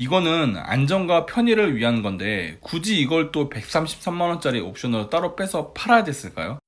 이거는 안전과 편의를 위한 건데 굳이 이걸 또 133만원짜리 옵션으로 따로 빼서 팔아야 됐을까요?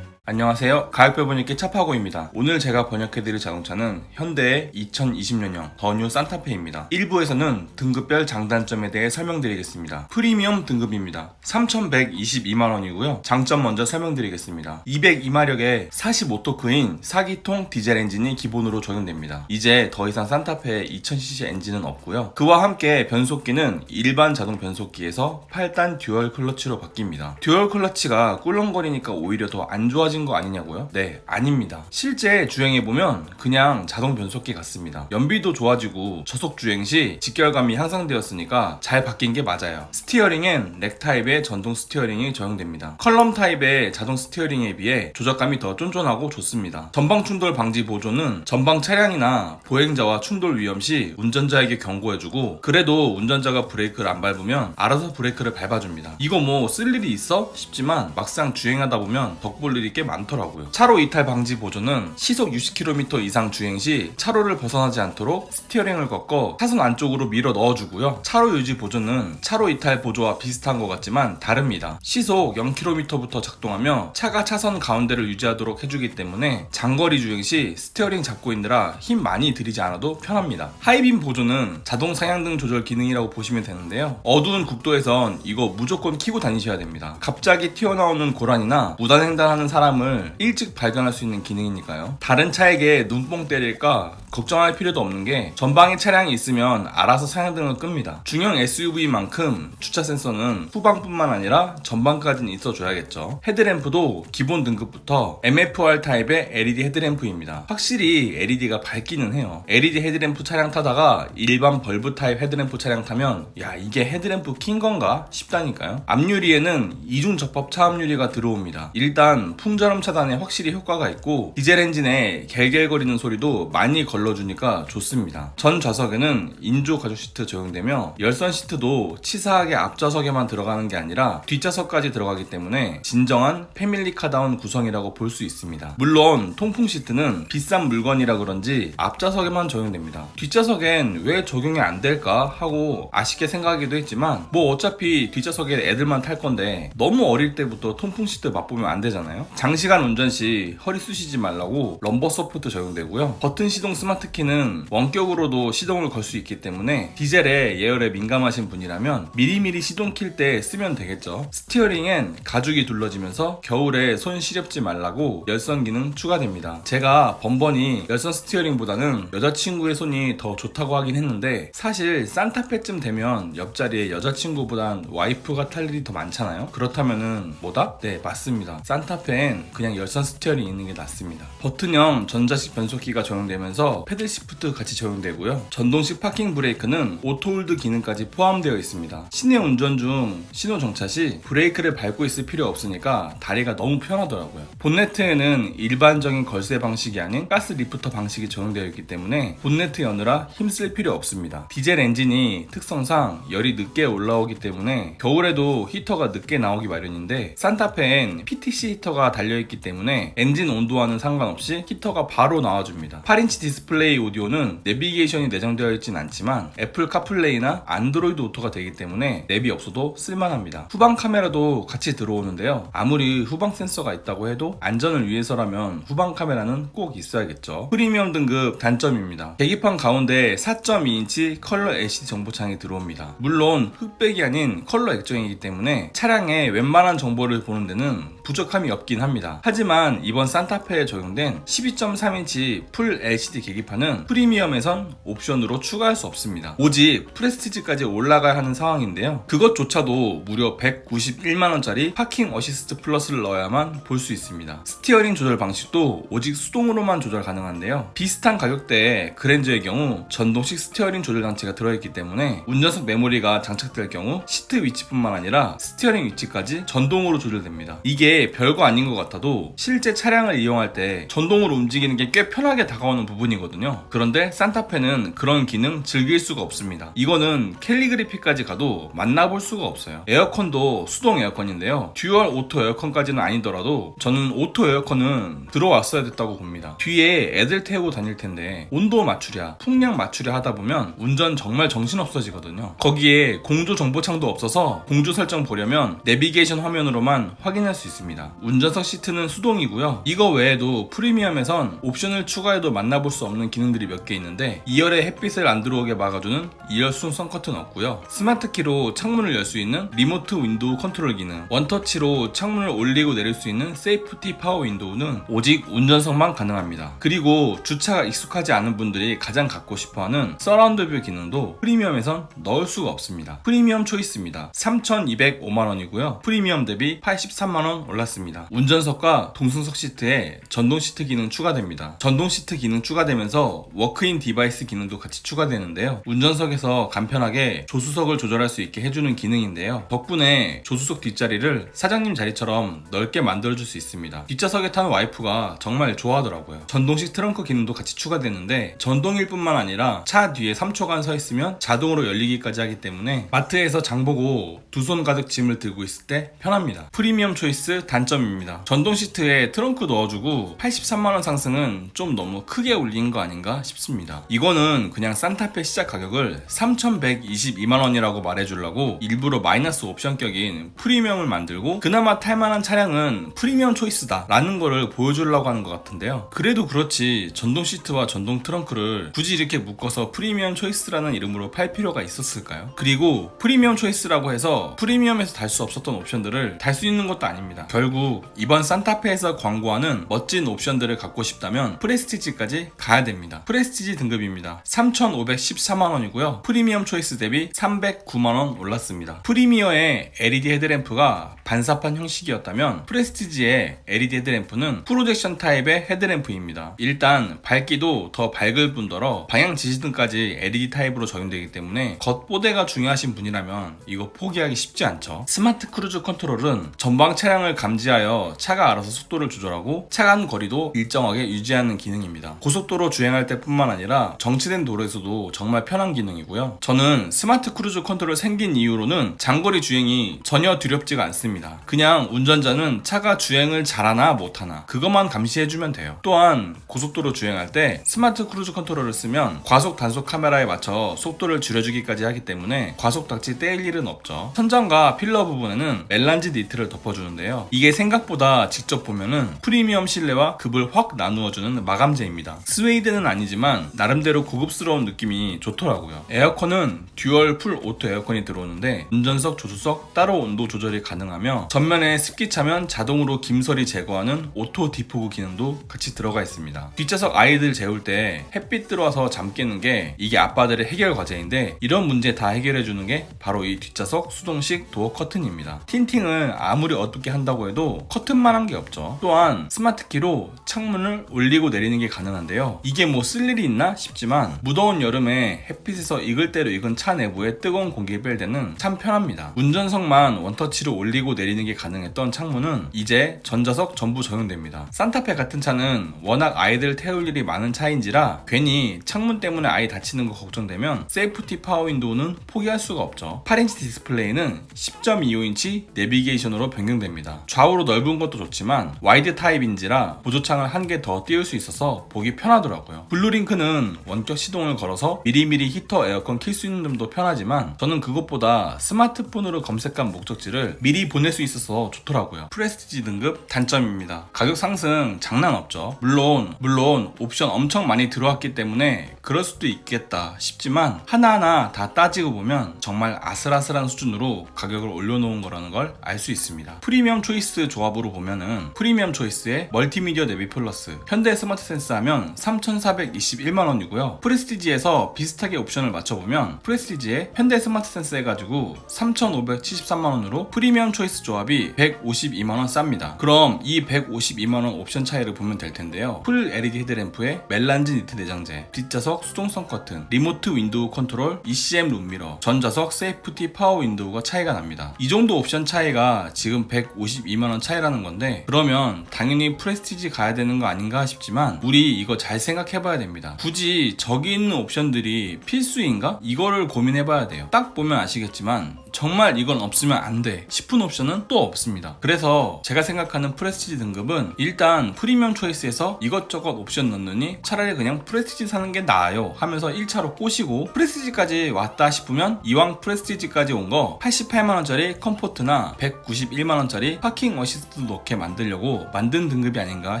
안녕하세요. 가격별번역기 차파고입니다. 오늘 제가 번역해드릴 자동차는 현대의 2020년형 더 뉴 산타페입니다. 1부에서는 등급별 장단점에 대해 설명드리겠습니다. 프리미엄 등급입니다. 3,122만원이고요. 장점 먼저 설명드리겠습니다. 202마력의 45토크인 4기통 디젤 엔진이 기본으로 적용됩니다. 이제 더 이상 산타페에 2000cc 엔진은 없고요. 그와 함께 변속기는 일반 자동 변속기에서 8단 듀얼 클러치로 바뀝니다. 듀얼 클러치가 꿀렁거리니까 오히려 더 안 좋아진 거 아니냐고요? 네, 아닙니다. 실제 주행해보면 그냥 자동 변속기 같습니다. 연비도 좋아지고 저속 주행 시 직결감이 향상되었으니까 잘 바뀐 게 맞아요. 스티어링엔 렉 타입의 전동 스티어링이 적용됩니다. 컬럼 타입의 자동 스티어링에 비해 조작감이 더 쫀쫀하고 좋습니다. 전방 충돌 방지 보조는 전방 차량이나 보행자와 충돌 위험 시 운전자에게 경고해주고, 그래도 운전자가 브레이크를 안 밟으면 알아서 브레이크를 밟아줍니다. 이거 뭐 쓸 일이 있어? 싶지만 막상 주행하다 보면 덕볼 일이 꽤 많더라고요. 차로 이탈 방지 보조는 시속 60km 이상 주행 시 차로를 벗어나지 않도록 스티어링을 꺾어 차선 안쪽으로 밀어 넣어주고요. 차로 유지 보조는 차로 이탈 보조와 비슷한 것 같지만 다릅니다. 시속 0km부터 작동하며 차가 차선 가운데를 유지하도록 해주기 때문에 장거리 주행 시 스티어링 잡고 있느라 힘 많이 들이지 않아도 편합니다. 하이빔 보조는 자동 상향등 조절 기능이라고 보시면 되는데요. 어두운 국도에선 이거 무조건 켜고 다니셔야 됩니다. 갑자기 튀어나오는 고란이나 무단횡단하는 사람을 일찍 발견할 수 있는 기능이니까요. 다른 차에게 눈뽕 때릴까 걱정할 필요도 없는 게 전방에 차량이 있으면 알아서 상향등을 끕니다. 중형 SUV만큼 주차 센서는 후방뿐만 아니라 전방까지는 있어줘야겠죠. 헤드램프도 기본 등급부터 MFR 타입의 LED 헤드램프입니다. 확실히 LED가 밝기는 해요. LED 헤드램프 차량 타다가 일반 벌브 타입 헤드램프 차량 타면 야, 이게 헤드램프 킨 건가 싶다니까요. 앞유리에는 이중 접합 차압 유리가 들어옵니다. 일단 풍절음 차단에 확실히 효과가 있고 디젤 엔진에 갤갤거리는 소리도 많이 걸러주니까 좋습니다. 전 좌석에는 인조 가죽 시트 적용되며 열선 시트도 치사하게 앞좌석에만 들어가는 게 아니라 뒷좌석까지 들어가기 때문에 진정한 패밀리카다운 구성이라고 볼 수 있습니다. 물론 통풍 시트는 비싼 물건이라 그런지 앞좌석에만 적용됩니다. 뒷좌석엔 왜 적용이 안 될까 하고 아쉽게 생각하기도 했지만 뭐 어차피 뒷좌석에 애들만 탈 건데 너무 어릴 때부터 통풍 시트 맛보면 안 되잖아요. 장시간 운전 시 허리 쑤시지 말라고 럼버 서포트 적용되고요. 버튼 시동 스마트 키는 원격으로도 시동을 걸 수 있기 때문에 디젤에 예열에 민감하신 분이라면 미리미리 시동 킬 때 쓰면 되겠죠. 스티어링엔 가죽이 둘러지면서 겨울에 손 시렵지 말라고 열선 기능 추가됩니다. 제가 번번이 열선 스티어링보다는 여자친구의 손이 더 좋다고 하긴 했는데 사실 산타페쯤 되면 옆자리에 여자친구보단 와이프가 탈 일이 더 많잖아요. 그렇다면은 뭐다? 네, 맞습니다. 산타페엔 그냥 열선 스티어링 있는 게 낫습니다. 버튼형 전자식 변속기가 적용되면서 패들 시프트 같이 적용되고요. 전동식 파킹 브레이크는 오토홀드 기능까지 포함되어 있습니다. 시내 운전 중 신호 정차 시 브레이크를 밟고 있을 필요 없으니까 다리가 너무 편하더라고요. 본네트에는 일반적인 걸쇠 방식이 아닌 가스 리프터 방식이 적용되어 있기 때문에 본네트 여느라 힘쓸 필요 없습니다. 디젤 엔진이 특성상 열이 늦게 올라오기 때문에 겨울에도 히터가 늦게 나오기 마련인데 산타페엔 PTC 히터가 달려있기 때문에 엔진 온도와는 상관없이 히터가 바로 나와줍니다. 8인치 디스플레이 오디오는 내비게이션이 내장되어 있진 않지만 애플 카플레이나 안드로이드 오토가 되기 때문에 내비 없어도 쓸만합니다. 후방 카메라도 같이 들어오는데요. 아무리 후방 센서가 있다고 해도 안전을 위해서라면 후방 카메라는 꼭 있어야겠죠. 프리미엄 등급 단점입니다. 계기판 가운데 4.2인치 컬러 LCD 정보창이 들어옵니다. 물론 흑백이 아닌 컬러 액정이기 때문에 차량의 웬만한 정보를 보는 데는 부족함이 없긴 합니다. 하지만 이번 산타페에 적용된 12.3인치 풀 LCD 계기판은 프리미엄에선 옵션으로 추가할 수 없습니다. 오직 프레스티지까지 올라가야 하는 상황인데요. 그것조차도 무려 191만원짜리 파킹 어시스트 플러스를 넣어야만 볼 수 있습니다. 스티어링 조절 방식도 오직 수동으로만 조절 가능한데요. 비슷한 가격대의 그랜저의 경우 전동식 스티어링 조절 장치가 들어있기 때문에 운전석 메모리가 장착될 경우 시트 위치뿐만 아니라 스티어링 위치까지 전동으로 조절됩니다. 이게 별거 아닌 것 같아도 실제 차량을 이용할 때 전동으로 움직이는 게 꽤 편하게 다가오는 부분이거든요. 그런데 산타페는 그런 기능 즐길 수가 없습니다. 이거는 캘리그래피까지 가도 만나볼 수가 없어요. 에어컨도 수동 에어컨인데요. 듀얼 오토 에어컨까지는 아니더라도 저는 오토 에어컨은 들어왔어야 됐다고 봅니다. 뒤에 애들 태우고 다닐 텐데 온도 맞추랴 풍량 맞추랴 하다 보면 운전 정말 정신없어지거든요. 거기에 공조 정보창도 없어서 공조 설정 보려면 내비게이션 화면으로만 확인할 수 있습니다. 운전석 시트는 수동이고요. 이거 외에도 프리미엄에선 옵션을 추가해도 만나볼 수 없는 기능들이 몇 개 있는데 2열에 햇빛을 안 들어오게 막아주는 2열 수동 선커튼 없고요. 스마트키로 창문을 열 수 있는 리모트 윈도우 컨트롤 기능, 원터치로 창문을 올리고 내릴 수 있는 세이프티 파워 윈도우는 오직 운전석만 가능합니다. 그리고 주차가 익숙하지 않은 분들이 가장 갖고 싶어하는 서라운드 뷰 기능도 프리미엄에선 넣을 수가 없습니다. 프리미엄 초이스입니다. 3,205만원이고요. 프리미엄 대비 83만원 올랐습니다. 운전석과 동승석 시트에 전동 시트 기능 추가됩니다. 전동 시트 기능 추가되면서 워크인 디바이스 기능도 같이 추가되는데요. 운전석에서 간편하게 조수석을 조절할 수 있게 해주는 기능인데요. 덕분에 조수석 뒷자리를 사장님 자리처럼 넓게 만들어줄 수 있습니다. 뒷좌석에 타는 와이프가 정말 좋아하더라고요. 전동식 트렁크 기능도 같이 추가되는데 전동일 뿐만 아니라 차 뒤에 3초간 서 있으면 자동으로 열리기까지 하기 때문에 마트에서 장보고 두 손 가득 짐을 들고 있을 때 편합니다. 프리미엄 초이스 단점입니다. 전동 시트에 트렁크 넣어주고 83만원 상승은 좀 너무 크게 올린 거 아닌가 싶습니다. 이거는 그냥 산타페 시작 가격을 3,122만원이라고 말해주려고 일부러 마이너스 옵션격인 프리미엄을 만들고 그나마 탈만한 차량은 프리미엄 초이스다 라는 거를 보여주려고 하는 것 같은데요. 그래도 그렇지 전동 시트와 전동 트렁크를 굳이 이렇게 묶어서 프리미엄 초이스라는 이름으로 팔 필요가 있었을까요? 그리고 프리미엄 초이스라고 해서 프리미엄에서 달 수 없었던 옵션들을 달 수 있는 것도 아닙니다. 결국 이번 산타페에서 광고하는 멋진 옵션들을 갖고 싶다면 프레스티지까지 가야 됩니다. 프레스티지 등급입니다. 3,514만원이고요. 프리미엄 초이스 대비 309만원 올랐습니다. 프리미어의 LED 헤드램프가 반사판 형식이었다면 프레스티지의 LED 헤드램프는 프로젝션 타입의 헤드램프입니다. 일단 밝기도 더 밝을 뿐더러 방향 지시등까지 LED 타입으로 적용되기 때문에 겉보대가 중요하신 분이라면 이거 포기하기 쉽지 않죠. 스마트 크루즈 컨트롤은 전방 차량을 감지하여 차가 알아서 속도를 조절하고 차간 거리도 일정하게 유지하는 기능입니다. 고속도로 주행할 때 뿐만 아니라 정체된 도로에서도 정말 편한 기능이고요. 저는 스마트 크루즈 컨트롤 생긴 이후로는 장거리 주행이 전혀 두렵지가 않습니다. 그냥 운전자는 차가 주행을 잘하나 못하나 그것만 감시해주면 돼요. 또한 고속도로 주행할 때 스마트 크루즈 컨트롤을 쓰면 과속 단속 카메라에 맞춰 속도를 줄여주기까지 하기 때문에 과속 닥치 떼일 일은 없죠. 천장과 필러 부분에는 멜란지 니트를 덮어주는데요. 이게 생각보다 직접 보면은 프리미엄 실내와 급을 확 나누어주는 마감재입니다. 스웨이드는 아니지만 나름대로 고급스러운 느낌이 좋더라고요. 에어컨은 듀얼 풀 오토 에어컨이 들어오는데 운전석, 조수석 따로 온도 조절이 가능하며 전면에 습기 차면 자동으로 김서리 제거하는 오토 디포그 기능도 같이 들어가 있습니다. 뒷좌석 아이들 재울 때 햇빛 들어와서 잠 깨는 게 이게 아빠들의 해결 과제인데 이런 문제 다 해결해주는 게 바로 이 뒷좌석 수동식 도어 커튼입니다. 틴팅을 아무리 어둡게 한다고 해도 커튼만 한 게 없죠. 또한 스마트키로 창문을 올리고 내리는 게 가능한데요. 이게 뭐 쓸 일이 있나 싶지만 무더운 여름에 햇빛에서 익을 대로 익은 차 내부에 뜨거운 공기 뺄 때는 참 편합니다. 운전석만 원터치로 올리고 내리는 게 가능했던 창문은 이제 전좌석 전부 적용됩니다. 산타페 같은 차는 워낙 아이들 태울 일이 많은 차인지라 괜히 창문 때문에 아이 다치는 거 걱정되면 세이프티 파워 윈도우는 포기할 수가 없죠. 8인치 디스플레이는 10.25인치 내비게이션으로 변경됩니다. 좌우로 넓은 것도 좋지만 와이드 타입인지라 보조창을 한 개 더 띄울 수 있어서 보기 편하더라고요. 블루링크는 원격 시동을 걸어서 미리미리 히터 에어컨 킬 수 있는 점도 편하지만 저는 그것보다 스마트폰으로 검색한 목적지를 미리 보낼 수 있어서 좋더라고요. 프레스티지 등급 단점입니다. 가격 상승 장난 없죠. 물론 옵션 엄청 많이 들어왔기 때문에 그럴 수도 있겠다 싶지만 하나하나 다 따지고 보면 정말 아슬아슬한 수준으로 가격을 올려놓은 거라는 걸 알 수 있습니다. 프리미엄 초이스 조합으로 보면은 프리미엄 초이스에 멀티미디어 내비 플러스 현대 스마트 센스 하면 3,421만원이고요. 프레스티지에서 비슷하게 옵션을 맞춰보면 프레스티지에 현대 스마트 센스 해가지고 3,573만원으로 프리미엄 초이스 조합이 152만원 쌉니다. 그럼 이 152만원 옵션 차이를 보면 될 텐데요. 풀 LED 헤드램프에 멜란지 니트 내장재, 뒷좌석 수동성 커튼, 리모트 윈도우 컨트롤, ECM 룸미러, 전좌석 세이프티 파워 윈도우가 차이가 납니다. 이 정도 옵션 차이가 지금 152만원 차이라는 건데, 그러면 당연히 프레스티지 가야 되는 거 아닌가 싶지만 우리 이거 잘 생각해봐야 됩니다. 굳이 저기 있는 옵션들이 필수인가? 이거를 고민해봐야 돼요. 딱 보면 아시겠지만 정말 이건 없으면 안 돼 싶은 옵션은 또 없습니다. 그래서 제가 생각하는 프레스티지 등급은 일단 프리미엄 초이스에서 이것저것 옵션 넣느니 차라리 그냥 프레스티지 사는 게 나아요 하면서 1차로 꼬시고, 프레스티지까지 왔다 싶으면 이왕 프레스티지까지 온 거 88만원짜리 컴포트나 191만원짜리 파킹 어시스트 넣게 만들려고 만든 등급이 아닌가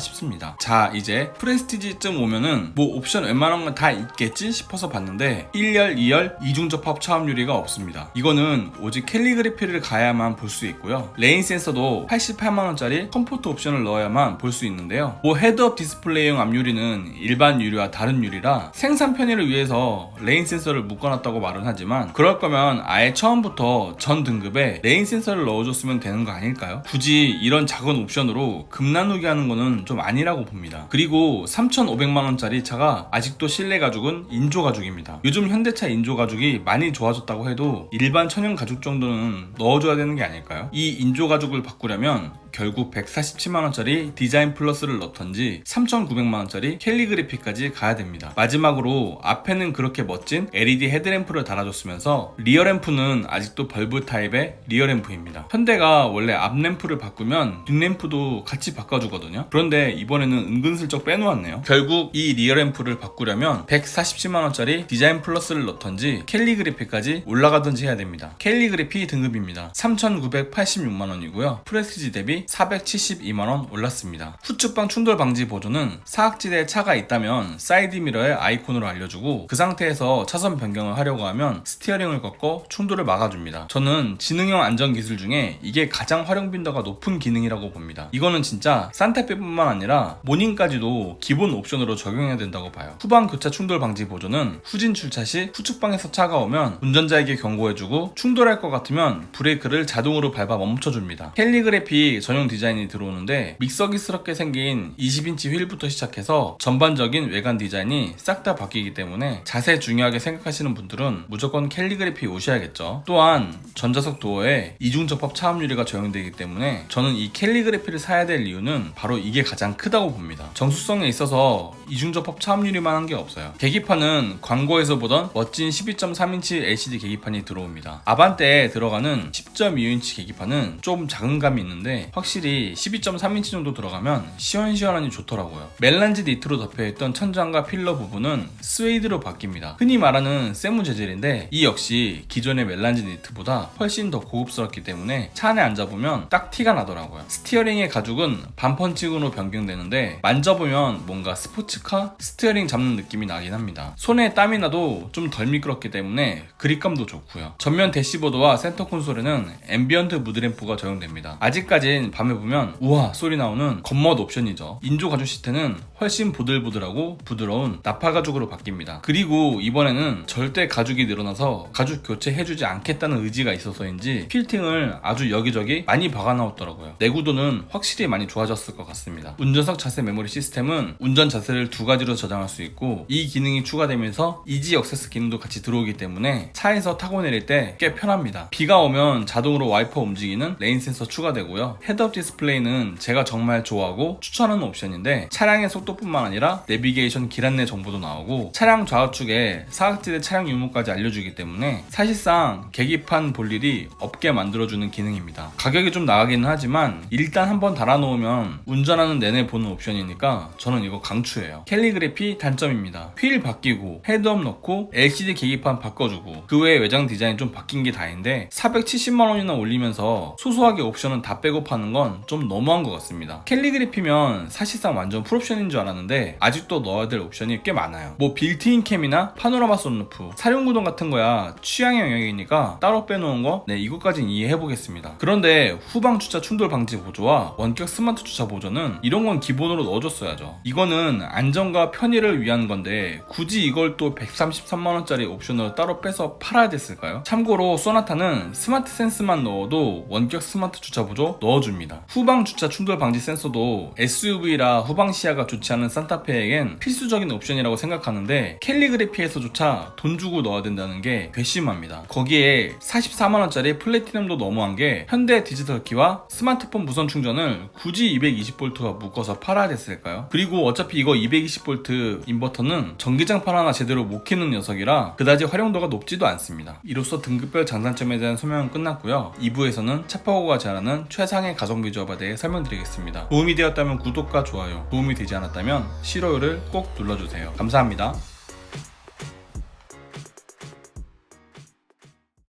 싶습니다. 자, 이제 프레스티지쯤 오면은 뭐 옵션 웬만한 건 다 있겠지 싶어서 봤는데 1열, 2열 이중접합 차음유리가 없습니다. 이거는 오직 캘리그래피를 가야만 볼 수 있고요. 레인 센서도 88만원짜리 컴포트 옵션을 넣어야만 볼 수 있는데요. 뭐 헤드업 디스플레이용 앞유리는 일반 유리와 다른 유리라 생산 편의를 위해서 레인 센서를 묶어놨다고 말은 하지만, 그럴 거면 아예 처음부터 전 등급에 레인 센서를 넣어줬으면 되는 거 아닐까요? 굳이 이런 작은 옵션으로 급 나누게 하는 거는 좀 아니라고 봅니다. 그리고 3,500만원짜리 차가 아직도 실내 가죽은 인조 가죽입니다. 요즘 현대차 인조 가죽이 많이 좋아졌다고 해도 일반 천연 가죽 정도는 넣어줘야 되는 게 아닐까요? 이 인조 가죽을 바꾸려면 결국 147만원짜리 디자인 플러스를 넣던지 3,900만원짜리 캘리그래피까지 가야 됩니다. 마지막으로 앞에는 그렇게 멋진 LED 헤드램프를 달아줬으면서 리어램프는 아직도 벌브 타입의 리어램프입니다. 현대가 원래 앞램프를 바꾸면 뒷램프도 같이 바꿔주거든요. 그런데 이번에는 은근슬쩍 빼놓았네요. 결국 이 리어램프를 바꾸려면 147만원짜리 디자인 플러스를 넣던지 캘리그래피까지 올라가든지 해야 됩니다. 캘리그래피 등급입니다. 3,986만원이고요. 프레스티지 대비 472만원 올랐습니다. 후측방 충돌 방지 보조는 사각지대에 차가 있다면 사이드미러의 아이콘으로 알려주고, 그 상태에서 차선 변경을 하려고 하면 스티어링을 꺾어 충돌을 막아줍니다. 저는 지능형 안전기술 중에 이게 가장 활용 빈도가 높은 기능이라고 봅니다. 이거는 진짜 산타페뿐만 아니라 모닝까지도 기본 옵션으로 적용해야 된다고 봐요. 후방 교차 충돌 방지 보조는 후진 출차 시 후측방에서 차가 오면 운전자에게 경고해주고, 충돌할 것 같으면 브레이크를 자동으로 밟아 멈춰줍니다. 캘리그래피 전용 디자인이 들어오는데 믹서기스럽게 생긴 20인치 휠부터 시작해서 전반적인 외관 디자인이 싹 다 바뀌기 때문에 자세 중요하게 생각하시는 분들은 무조건 캘리그래피 오셔야겠죠. 또한 전자석 도어에 이중접합 차음유리가 적용되기 때문에 저는 이 캘리그래피를 사야 될 이유는 바로 이게 가장 크다고 봅니다. 정수성에 있어서 이중접합 차음유리만 한 게 없어요. 계기판은 광고에서 보던 멋진 12.3인치 LCD 계기판이 들어옵니다. 아반떼에 들어가는 10.2인치 계기판은 좀 작은 감이 있는데 확실히 12.3인치 정도 들어가면 시원시원하니 좋더라고요. 멜란지 니트로 덮여있던 천장과 필러 부분은 스웨이드로 바뀝니다. 흔히 말하는 세무 재질인데 이 역시 기존의 멜란지 니트보다 훨씬 더 고급스럽기 때문에 차 안에 앉아보면 딱 티가 나더라고요. 스티어링의 가죽은 반펀칭으로 변경되는데 만져보면 뭔가 스포츠카 스티어링 잡는 느낌이 나긴 합니다. 손에 땀이 나도 좀 덜 미끄럽기 때문에 그립감도 좋고요. 전면 대시보드와 센터 콘솔에는 앰비언트 무드램프가 적용됩니다. 아직까진 밤에 보면 우와 소리 나오는 겉멋 옵션이죠. 인조 가죽 시트는 훨씬 보들보들하고 부드러운 나파 가죽으로 바뀝니다. 그리고 이번에는 절대 가죽이 늘어나서 가죽 교체해주지 않겠다는 의지가 있어서인지 필팅을 아주 여기저기 많이 박아넣었더라고요. 내구도는 확실히 많이 좋아졌을 것 같습니다. 운전석 자세 메모리 시스템은 운전 자세를 두 가지로 저장할 수 있고, 이 기능이 추가되면서 이지 액세스 기능도 같이 들어오기 때문에 차에서 타고 내릴 때 꽤 편합니다. 비가 오면 자동으로 와이퍼 움직이는 레인 센서 추가되고요. 헤드업 디스플레이는 제가 정말 좋아하고 추천하는 옵션인데 차량의 속도뿐만 아니라 내비게이션 길 안내 정보도 나오고 차량 좌우측에 사각지대 차량 유무까지 알려주기 때문에 사실상 계기판 볼 일이 없게 만들어주는 기능입니다. 가격이 좀 나가기는 하지만 일단 한번 달아놓으면 운전하는 내내 보는 옵션이니까 저는 이거 강추해요. 캘리그래피 단점입니다. 휠 바뀌고 헤드업 넣고 LCD 계기판 바꿔주고 그 외에 외장 디자인 좀 바뀐 게 다인데 470만원이나 올리면서 소소하게 옵션은 다 빼고 파는 건 좀 너무한 것 같습니다. 캘리그래피면 사실상 완전 풀옵션인 줄 알았는데 아직도 넣어야 될 옵션이 꽤 많아요. 뭐 빌트인 캠이나 파노라마 썬루프, 사륜구동 같은 거야 취향의 영역이니까 따로 빼놓은 거 이것까진 이해해보겠습니다. 그런데 후방 주차 충돌 방지 보조와 원격 스마트 주차 보조는 이런 건 기본으로 넣어줬어야죠. 이거는 안전과 편의를 위한 건데 굳이 이걸 또 133만원짜리 옵션으로 따로 빼서 팔아야 됐을까요? 참고로 소나타는 스마트 센스만 넣어도 원격 스마트 주차 보조 넣어줍니다. 좋습니다. 후방 주차 충돌 방지 센서도 SUV라 후방 시야가 좋지 않은 산타페에겐 필수적인 옵션이라고 생각하는데 캘리그래피에서조차 돈 주고 넣어야 된다는 게 괘씸합니다. 거기에 44만원짜리 플래티넘도 너무한 게 현대 디지털 키와 스마트폰 무선 충전을 굳이 220V와 묶어서 팔아야 됐을까요? 그리고 어차피 이거 220V 인버터는 전기장판 하나 제대로 못 켜는 녀석이라 그다지 활용도가 높지도 않습니다. 이로써 등급별 장단점에 대한 설명은 끝났고요. 2부에서는 차파고가 제안하는 최상의 가성비 조합에 대해 설명드리겠습니다. 도움이 되었다면 구독과 좋아요, 도움이 되지 않았다면 싫어요를 꼭 눌러주세요. 감사합니다.